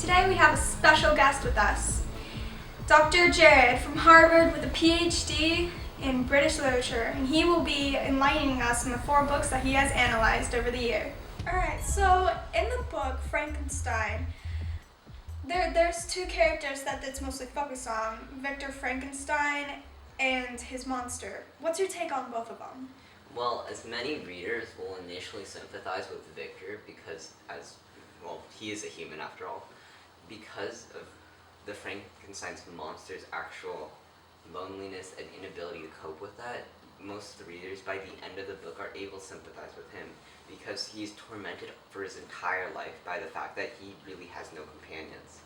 Today we have a special guest with us, Dr. Jared from Harvard with a PhD in British literature, and he will be enlightening us in the 4 books that he has analyzed over the year. Alright, so in the book Frankenstein, there's 2 characters that it's mostly focused on, Victor Frankenstein and his monster. What's your take on both of them? Well, as many readers will initially sympathize with Victor because he is a human after all, because of the Frankenstein's monster's actual loneliness and inability to cope with that. Most of the readers by the end of the book are able to sympathize with him because he's tormented for his entire life by the fact that he really has no companions.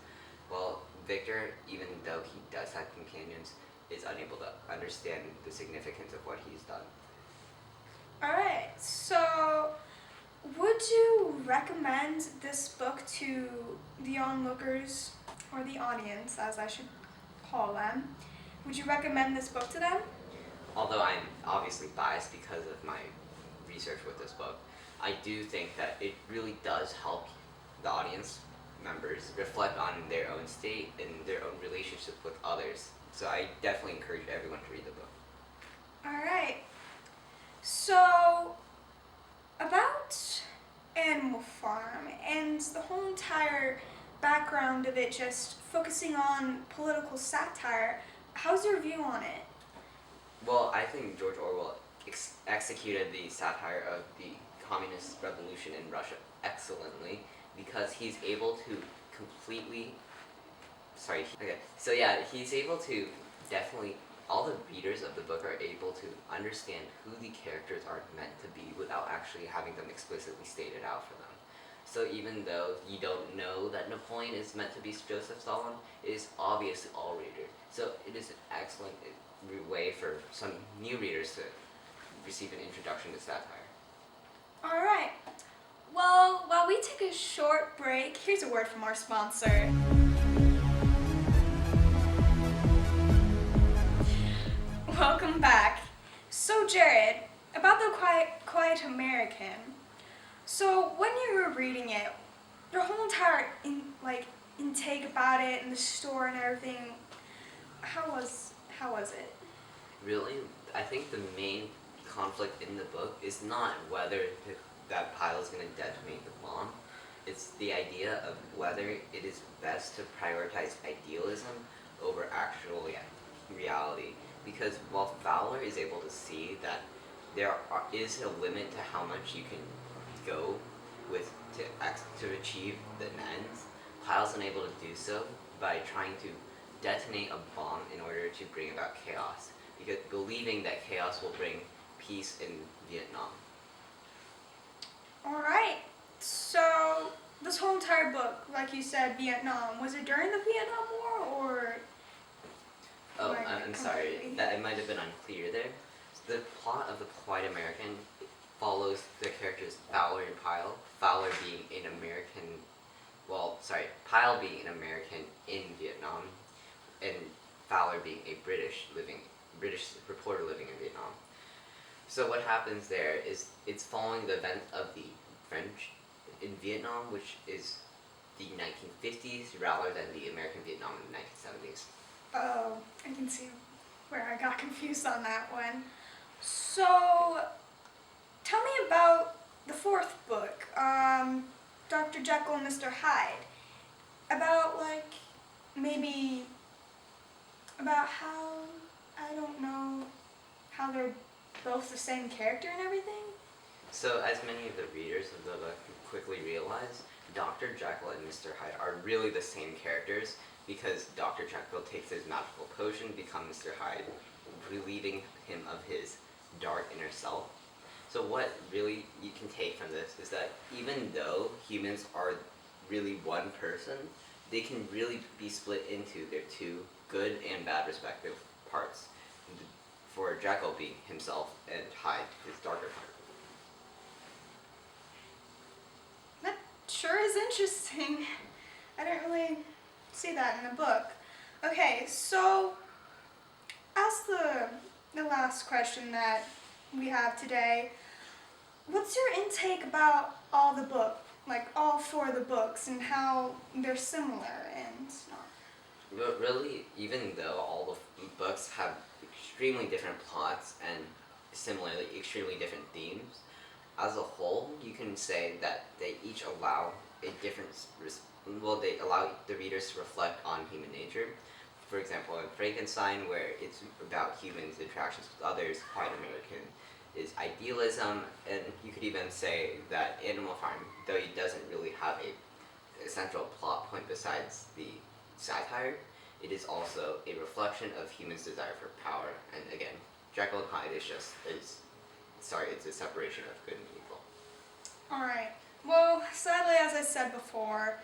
While Victor, even though he does have companions, is unable to understand the significance of what he's done. Alright, so would you recommend this book to the onlookers, or the audience as I should call them? Would you recommend this book to them? Although I'm obviously biased because of my research with this book, I do think that it really does help the audience members reflect on their own state and their own relationship with others. So I definitely encourage everyone to read the book. Alright, so about Animal Farm and the whole entire background of it just focusing on political satire, how's your view on it? Well, I think George Orwell executed the satire of the communist revolution in Russia excellently because he's able to he's able to definitely, all the readers of the book are able to understand who the characters are meant to be without actually having them explicitly stated out for them. So even though you don't know that Napoleon is meant to be Joseph Stalin, it is obvious to all readers. So it is an excellent way for some new readers to receive an introduction to satire. Alright, well, while we take a short break, here's a word from our sponsor. Welcome back. So Jared, about the Quiet American, so when you were reading it, your whole entire intake about it and the store and everything, how was it? Really, I think the main conflict in the book is not whether that pile is going to detonate the bomb. It's the idea of whether it is best to prioritize idealism over actual reality. Because while Fowler is able to see that there is a limit to how much you can go with to achieve the ends, Pyle's unable to do so by trying to detonate a bomb in order to bring about chaos, because believing that chaos will bring peace in Vietnam. Alright, so this whole entire book, like you said, Vietnam, was it during the Vietnam War or? Oh, I'm sorry, that it might have been unclear there. The plot of The Quiet American follows the characters Fowler and Pyle, Fowler being Pyle being an American in Vietnam, and Fowler being a British reporter living in Vietnam. So what happens there is it's following the event of the French in Vietnam, which is the 1950s rather than the American Vietnam in the 1970s. Oh, I can see where I got confused on that one. So, tell me about the 4th book, Dr. Jekyll and Mr. Hyde. About, about how they're both the same character and everything? So, as many of the readers of the book quickly realize, Dr. Jekyll and Mr. Hyde are really the same characters, because Dr. Jekyll takes his magical potion, becomes Mr. Hyde, relieving him of his dark inner self. So what really you can take from this is that even though humans are really one person, they can really be split into their 2 good and bad respective parts. For Jekyll being himself and Hyde his darker part. That sure is interesting. I didn't really see that in the book. Okay, so as the last question that we have today, what's your intake about all the book? like all four of the books and how they're similar and not. But really, even though all the books have extremely different plots and similarly extremely different themes, as a whole, you can say that they each allow a different, they allow the readers to reflect on human nature. For example, in Frankenstein, where it's about humans' interactions with others, Quiet American is idealism, and you could even say that Animal Farm, though it doesn't really have a central plot point besides the satire, it is also a reflection of humans' desire for power. And again, Jekyll and Hyde it's a separation of good and evil. Alright, well, sadly, as I said before,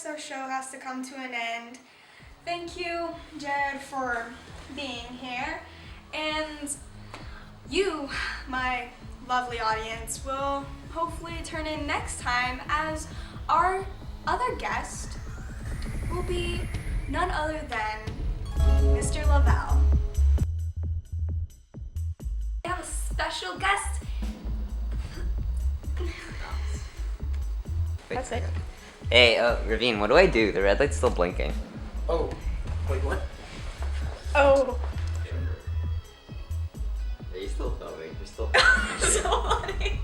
our show has to come to an end. Thank you, Jared, for being here. And you, my lovely audience, will hopefully turn in next time, as our other guest will be none other than Mr. Lavelle. We have a special guest. That's it. Hey, Ravin, what do I do? The red light's still blinking. Oh, wait, what? Oh. Are you still filming? You're still So funny.